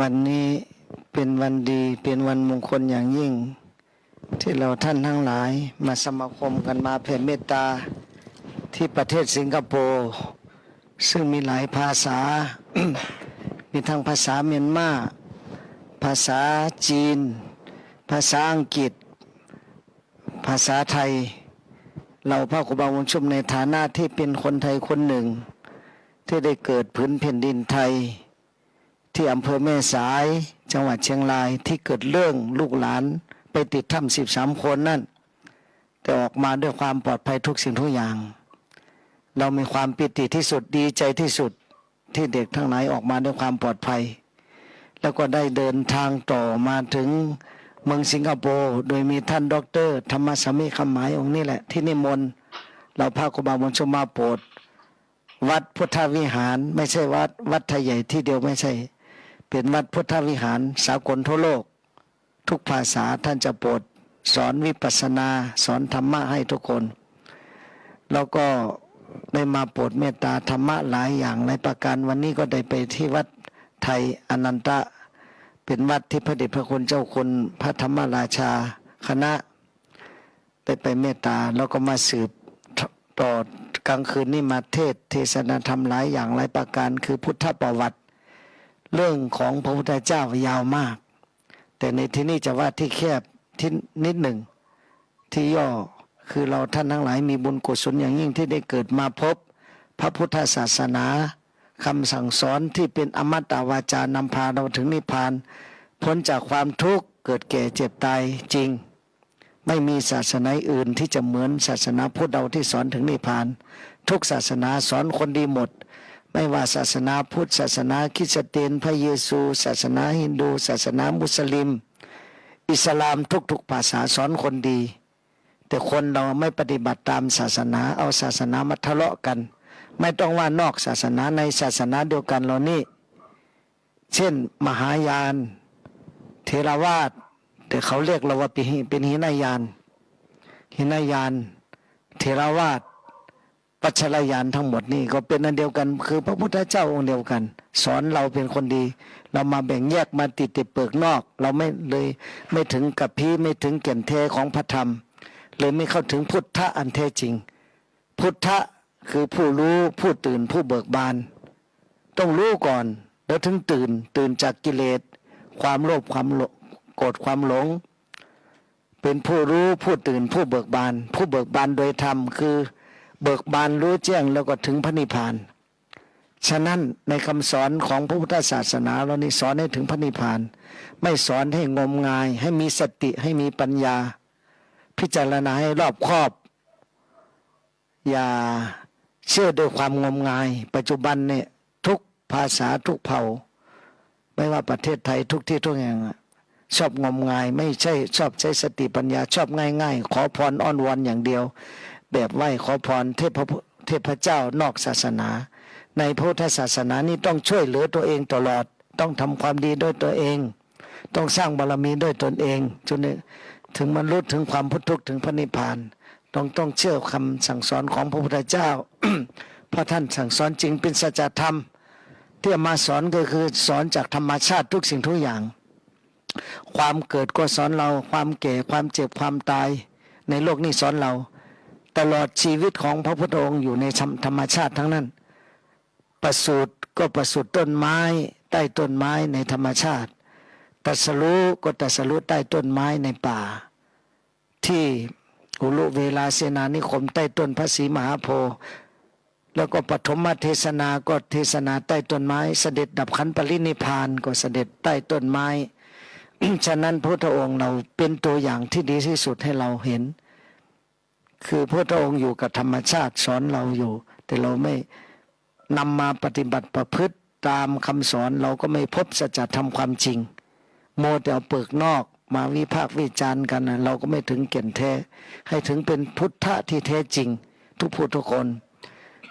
วันนี้เป็นวันดีเป็นวันมงคลอย่างยิ่งที่เราท่านทั้งหลายมาสมาคมกันมาแผ่เมตตาที่ประเทศสิงคโปร์ซึ่งมีหลายภาษา มีทั้งภาษาเมียนมาภาษาจีนภาษาอังกฤษภาษาไทยเราพระครูบาบุญชุมในฐานะที่เป็นคนไทยคนหนึ่งที่ได้เกิดพื้นแผ่นดินไทยที่อำเภอแม่สายจังหวัดเชียงรายที่เกิดเรื่องลูกหลานไปติดถ้ำ13 คนนั่นแต่ออกมาด้วยความปลอดภัยทุกสิ่งทุกอย่างเรามีความปิติที่สุดดีใจที่สุดที่เด็กทั้งหลายออกมาด้วยความปลอดภัยแล้วก็ได้เดินทางต่อมาถึงเมืองสิงคโปร์โดยมีท่านดร.ธรรมสมิคำหมายองค์นี้แหละที่นิมนต์เราพระครูบาบุญชุมมาโปรดวัดพุทธวิหารไม่ใช่วัดไทยใหญ่ที่เดียวไม่ใช่เป็นวัดพุทธวิหารสากลทั่วโลกทุกภาษาท่านจะโปรดสอนวิปัสสนาสอนธรรมะให้ทุกคนแล้วก็ได้มาโปรดเมตตาธรรมะหลายอย่างหลายประการวันนี้ก็ได้ไปที่วัดไทยอนันตะเป็นวัดที่พระเดชพระคุณเจ้าคุณพระธรรมราชาคณะได้ไปเมตตาแล้วก็มาสืบต่อกลางคืนนี่มาเทศนาธรรมหลายอย่างหลายประการคือพุทธประวัติเรื่องของพระพุทธเจ้ายาวมากแต่ในที่นี้จะว่าที่แคบที่นิดหนึ่งที่ย่อคือเราท่านทั้งหลายมีบุญกุศลอย่างยิ่งที่ได้เกิดมาพบพระพุทธศาสนาคำสั่งสอนที่เป็นอมตะวาจานำพาเราถึงนิพพานพ้นจากความทุกข์เกิดแก่เจ็บตายจริงไม่มีศาสนาอื่นที่จะเหมือนศาสนาพุทธเราที่สอนถึงนิพพานทุกศาสนาสอนคนดีหมดไม่ว่าศาสนาพุทธศาสนาคริสเตียนพระเยซูศาสนาฮินดูศาสนามุสลิมอิสลามทุกภาษาสอนคนดีแต่คนเราไม่ปฏิบัติตามศาสนาเอาศาสนามาทะเลาะกันไม่ต้องว่านอกศาสนาในศาสนาเดียวกันเรานี่เช่นมหายานเทรวาทแต่เขาเรียกเราว่าเป็นหินายานเทรวาทปัจฉรยานทั้งหมดนี่ก็เป็นอันเดียวกันคือพระพุทธเจ้าองค์เดียวกันสอนเราเป็นคนดีเรามาแบ่งแยกมาติดเปลือกนอกเราไม่ถึงกับพีไม่ถึงแก่นแท้ของพระธรรมเลยไม่เข้าถึงพุทธะอันแท้จริงพุทธะคือผู้รู้ผู้ตื่นผู้เบิกบานต้องรู้ก่อนแล้วถึงตื่นจากกิเลสความโลภความโกรธความหลงเป็นผู้รู้ผู้ตื่นผู้เบิกบานโดยธรรมคือเบิกบานรู้แจ้งแล้วก็ถึงพระนิพพานฉะนั้นในคำสอนของพระพุทธศาสนาเรานี่สอนให้ถึงพระนิพพานไม่สอนให้งมงายให้มีสติให้มีปัญญาพิจารณาให้รอบคอบอย่าเชื่อด้วยความงมงายปัจจุบันเนี่ยทุกภาษาทุกเผ่าไม่ว่าประเทศไทยทุกที่ทุกแห่งชอบงมงายไม่ใช่ชอบใช้สติปัญญาชอบง่ายขอพรอ้อนวอนอย่างเดียวแบบไหว้ขอพรเทพเจ้านอกศาสนาในพุทธศาสนานี่ต้องช่วยเหลือตัวเองตลอดต้องทำความดีด้วยตัวเองต้องสร้างบารมีด้วยตนเองจนถึงบรรลุถึงความพ้นทุกข์ถึงพระนิพพานต้องเชื่อคำสั่งสอนของพระพุทธเจ้า เพราะท่านสั่งสอนจริงเป็นสัจธรรมที่มาสอนก็คือสอนจากธรรมชาติทุกสิ่งทุกอย่างความเกิดก็สอนเราความแก่ความเจ็บความตายในโลกนี้สอนเราตลอดชีวิตของพระพุทธองค์อยู่ในธรรมชาติทั้งนั้นประสูติก็ประสูติต้นไม้ใต้ต้นไม้ในธรรมชาติตรัสรู้ก็ตรัสรู้ใต้ต้นไม้ในป่าที่อุลุเวลาเสนานิคมใต้ต้นพระศรีมหาโพธิ์แล้วก็ปฐมเทศนาก็เทศนาใต้ต้นไม้เสด็จดับขันธ์ปรินิพพานก็เสด็จใต้ต้นไม้ ฉะนั้นพระองค์เราเป็นตัวอย่างที่ดีที่สุดให้เราเห็นคือพระองค์อยู่กับธรรมชาติสอนเราอยู่แต่เราไม่นำมาปฏิบัติประพฤติตามคำสอนเราก็ไม่พบสัจธรรมความจริงโมแต่เอาเปลือกนอกมาวิพากษ์วิจารณ์กันนะเราก็ไม่ถึงแก่นแท้ให้ถึงเป็นพุทธะที่แท้จริงทุกผู้ทุกคน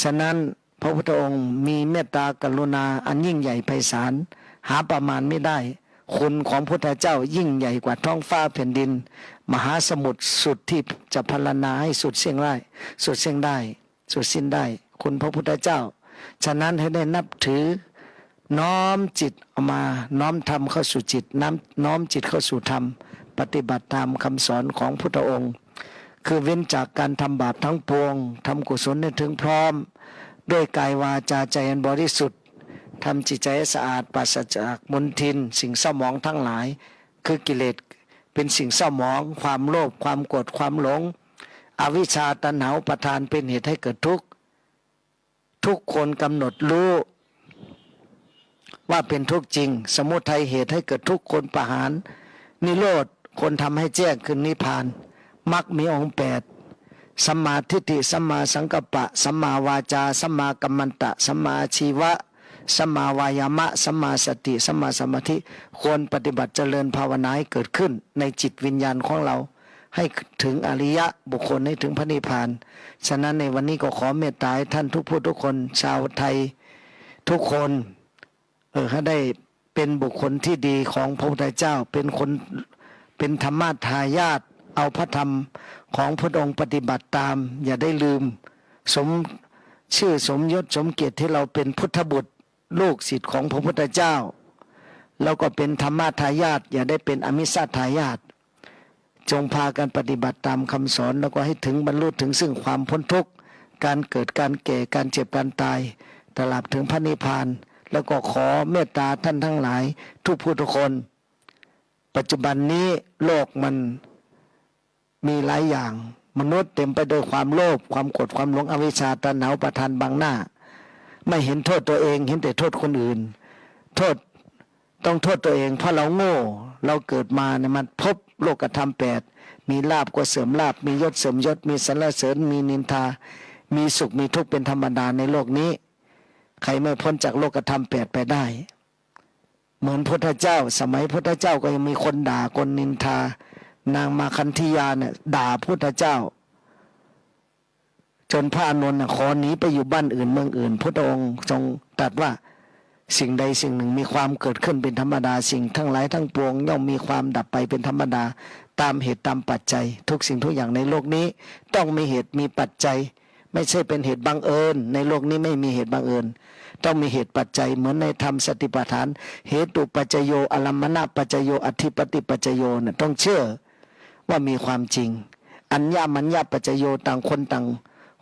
ฉะนั้นพระพุทธองค์มีเมตตากรุณาอันยิ่งใหญ่ไพศาลหาประมาณไม่ได้คุณของพุทธเจ้ายิ่งใหญ่กว่าท้องฟ้าแผ่นดินมหาสมุทรสุดที่จะพรรณนาให้สุดเสียงได้สุดสิ้นได้คุณพระพุทธเจ้าฉะนั้นให้ได้นับถือ น้อมจิตเอามาน้อมธรรมเข้าสู่จิตน้อมจิตเข้าสู่ธรรมปฏิบัติตามคำสอนของพุทธองค์ คือเว้นจากการทำบาปทั้งปวงทำกุศลให้ถึงพร้อมด้วยกายวาจาใจอันบริสุทธิ์ทำจิตใจให้สะอาดปราศจากมลทินสิ่งเศร้าหมองทั้งหลายคือกิเลสเป็นสิ่งเศร้าหมองความโลภความโกรธความหลงอวิชชาตัณหาอุปาทานเป็นเหตุให้เกิดทุกข์ทุกคนกำหนดรู้ว่าเป็นทุกข์จริงสมุทัยเหตุให้เกิดทุกข์คนประหารนิโรธคนทำให้แจ้งขึ้นนิพพานมรรคมีองค์8สัมมาทิฏฐิสัมมาสังกัปปะสัมมาวาจาสัมมากัมมันตะสัมมาอาชีวะสัมมาวายามะสัมมาสติสัมมาสมาธิควรปฏิบัติเจริญภาวนาให้เกิดขึ้นในจิตวิญญาณของเราให้ถึงอริยะบุคคลให้ถึงพระนิพพานฉะนั้นในวันนี้ก็ขอเมตตาให้ท่านทุกผู้ทุกคนชาวไทยทุกคนให้ได้เป็นบุคคลที่ดีของพระพุทธเจ้าเป็นคนเป็นธรรมทายาทเอาพระธรรมของพระองค์ปฏิบัติตามอย่าได้ลืมสมชื่อสมยศสมเกียรติที่เราเป็นพุทธบุตรลูกศิษย์ของพระพุทธเจ้าแล้วก็เป็นธรรมทายาทอย่าได้เป็นอมิสสทายาทจงพากันปฏิบัติตามคำสอนแล้วก็ให้ถึงบรรลุถึงซึ่งความพ้นทุกข์การเกิดการแก่การเจ็บการตายตลอดถึงพระนิพพานแล้วก็ขอเมตตาท่านทั้งหลายทุกผู้ทุกคนปัจจุบันนี้โลกมันมีหลายอย่างมนุษย์เต็มไปด้วยความโลภความโกรธความหลงอวิชชาตัณหาอุปาทานบังหน้าไม่เห็นโทษตัวเองเห็นแต่โทษคนอื่นโทษต้องโทษตัวเองเพราะเราโง่เราเกิดมาเนี่ยมันพบโลกธรรม8มีลาภก็เสริมลาภมียศเสริมยศมีสรรเสริญมีนินทามีสุขมีทุกข์เป็นธรรมดาในโลกนี้ใครไม่พ้นจากโลกธรรม8ไปได้เหมือนพุทธเจ้าสมัยพุทธเจ้าก็ยังมีคนด่าคนนินทานางมาคันธียาเนี่ยด่าพุทธเจ้าจนพระอานนท์ขอหนีไปอยู่บ้านอื่นเมืองอื่นพระองค์ทรงตรัสว่าสิ่งใดสิ่งหนึ่งมีความเกิดขึ้นเป็นธรรมดาสิ่งทั้งหลายทั้งปวงย่อมมีความดับไปเป็นธรรมดาตามเหตุตามปัจจัยทุกสิ่งทุกอย่างในโลกนี้ต้องมีเหตุมีปัจจัยไม่ใช่เป็นเหตุบังเอิญในโลกนี้ไม่มีเหตุบังเอิญต้องมีเหตุปัจจัยเหมือนในธรรมสติปัฏฐานเหตุปัจจโยอลัมมณปัจจโยอธิปติปัจจโยเนี่ยต้องเชื่อว่ามีความจริงอัญญมัญญปัจจโยต่างคนต่าง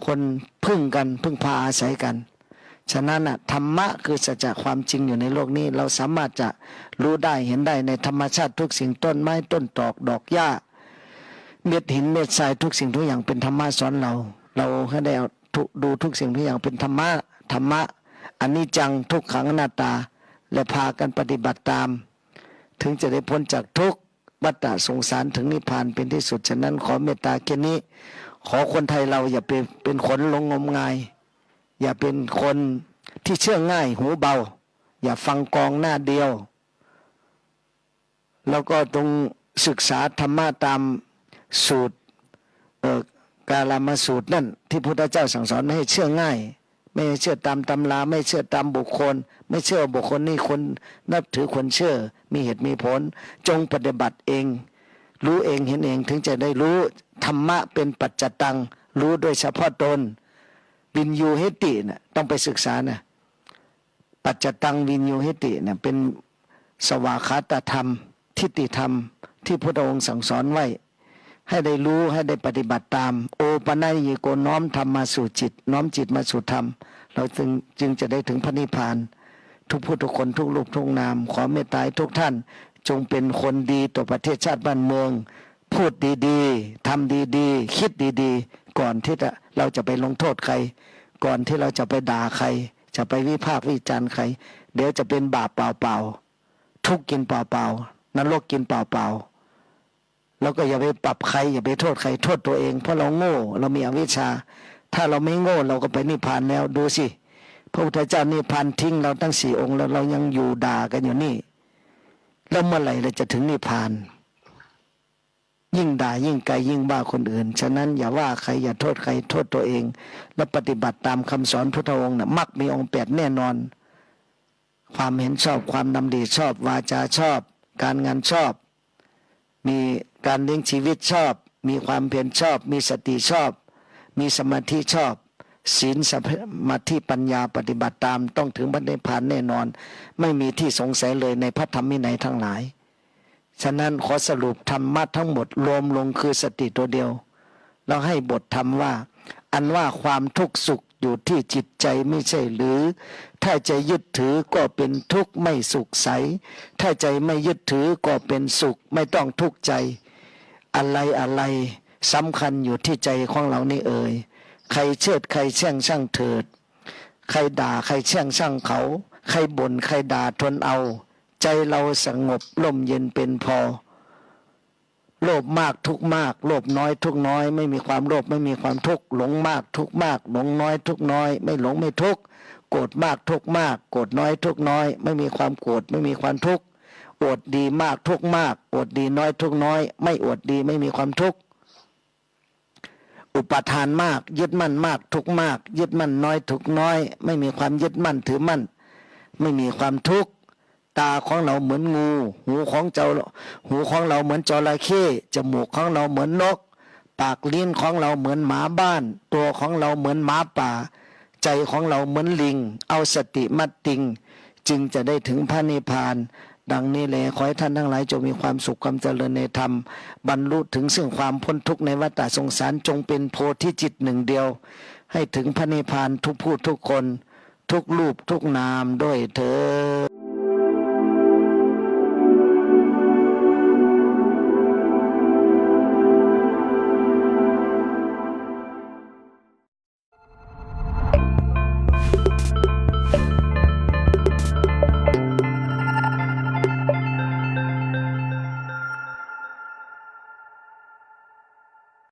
คนพึ่งกันพึ่งพาอาศัยกันฉะนั้นธรรมะคือสัจจะความจริงอยู่ในโลกนี้เราสามารถจะรู้ได้เห็นได้ในธรรมชาติทุกสิ่งต้นไม้ต้นตอกดอกหญ้าเม็ดหินเม็ดทรายทุกสิ่งทุกอย่างเป็นธรรมะสอนเราให้ได้ดูทุกสิ่งทุกอย่างเป็นธรรมะอนิจจังทุกขังอนัตตาและพากันปฏิบัติตามถึงจะได้พ้นจากทุกข์วัฏฏะสงสารถึงนิพพานเป็นที่สุดฉะนั้นขอเมตตาแค่นี้ขอคนไทยเราอย่าเป็นคนหลงงมงายอย่าเป็นคนที่เชื่อง่ายหูเบาอย่าฟังกองหน้าเดียวแล้วก็ต้องศึกษาธรรมะตามสูตรกาลามสูตรนั่นที่พุทธเจ้าสั่งสอนไม่ให้เชื่อง่ายไม่เชื่อตามตำราไม่เชื่อตามบุคคลไม่เชื่อบุคคลนี่คนนับถือคนเชื่อมีเหตุมีผลจงปฏิบัติเองรู้เองเห็นเองถึงจะได้รู้ธรรมะเป็นปัจจตังรู้โดยเฉพาะตนวินยูเหติน่ะต้องไปศึกษานะปัจจตังวินยูเหติน่ะเป็นสวากขาตธรรมทิฏฐิธรรมที่พระองค์สั่งสอนไว้ให้ได้รู้ให้ได้ปฏิบัติตามโอปนัยโกน้อมธรรมมาสู่จิตน้อมจิตมาสู่ธรรมเราจึงจะได้ถึงพระนิพพานทุกผู้ทุกคนทุกรูปทุกนามขอเมตตาทุกท่านจงเป็นคนดีต่อประเทศชาติบ้านเมืองพูดดีๆทำดีๆคิดดีๆก่อนที่เราจะไปลงโทษใครก่อนที่เราจะไปด่าใครจะไปวิพากษ์วิจารณ์ใครเดี๋ยวจะเป็นบาปเปล่าๆทุกข์กินเปล่าๆนรกกินเปล่าๆแล้วก็อย่าไปปรับใครอย่าไปโทษใครโทษตัวเองเพราะเราโง่เรามีอวิชชาถ้าเราไม่โง่เราก็ไปนิพพานแล้วดูสิพระพุทธเจ้านิพพานทิ้งเราตั้ง4 องค์แล้วเรายังอยู่ด่ากันอยู่นี่แล้วเมื่อไหร่เราจะถึงนิพพานยิ่งด่ายิ่งไกลยิ่งว่าคนอื่นฉะนั้นอย่าว่าใครอย่าโทษใครโทษตัวเองแล้วปฏิบัติตามคำสอนพุทธองค์น่ะมรรคมีองค์8แน่นอนความเห็นชอบความดำดีชอบวาจาชอบการงานชอบมีการเลี้ยงชีวิตชอบมีความเพียรชอบมีสติชอบมีสมาธิชอบ ศีลสมาธิปัญญาปฏิบัติตามต้องถึงพระนิพพานแน่นอนไม่มีที่สงสัยเลยในพระธรรมวินัยทั้งหลายฉะนั้นขอสรุปธรรมะทั้งหมดรวมลงคือสติตัวเดียวเราให้บทธรรมว่าอันว่าความทุกข์สุขอยู่ที่จิตใจไม่ใช่หรือถ้าใจยึดถือก็เป็นทุกข์ไม่สุขใสถ้าใจไม่ยึดถือก็เป็นสุขไม่ต้องทุกข์ใจอะไรสำคัญอยู่ที่ใจของเรานี่เอ่ยใครเชิดใครแช่งช่างเถิดใครด่าใครแช่งช่างเขาใครบ่นใครด่าทนเอาใจเราสงบร่มเย็นเป็นพอโลภมากทุกข์มากโลภน้อยทุกข์น้อยไม่มีความโลภไม่มีความทุกข์หลงมากทุกข์มากหลงน้อยทุกข์น้อยไม่หลงไม่ทุกข์โกรธมากทุกข์มากโกรธน้อยทุกข์น้อยไม่มีความโกรธไม่มีความทุกข์อวดดีมากทุกข์มากอวดดีน้อยทุกข์น้อยไม่อวดดีไม่มีความทุกข์อุปทานมากยึดมั่นมากทุกข์มากยึดมั่นน้อยทุกข์น้อยไม่มีความยึดมั่นถือมั่นไม่มีความทุกข์ตาของเราเหมือนงูหูของเราเหมือนจระเข้จมูกของเราเหมือนนกปากลิ้นของเราเหมือนหมาบ้านตัวของเราเหมือนหมาป่าใจของเราเหมือนลิงเอาสติมัดติงจึงจะได้ถึงพระนิพพานดังนี้แลขอให้ท่านทั้งหลายจงมีความสุขความเจริญในธรรมบรรลุถึงซึ่งความพ้นทุกข์ในวัฏสงสารจงเป็นโพธิจิตหนึ่งเดียวให้ถึงพระนิพพานทุกผู้ทุกคนทุกรูปทุกนามด้วยเถิด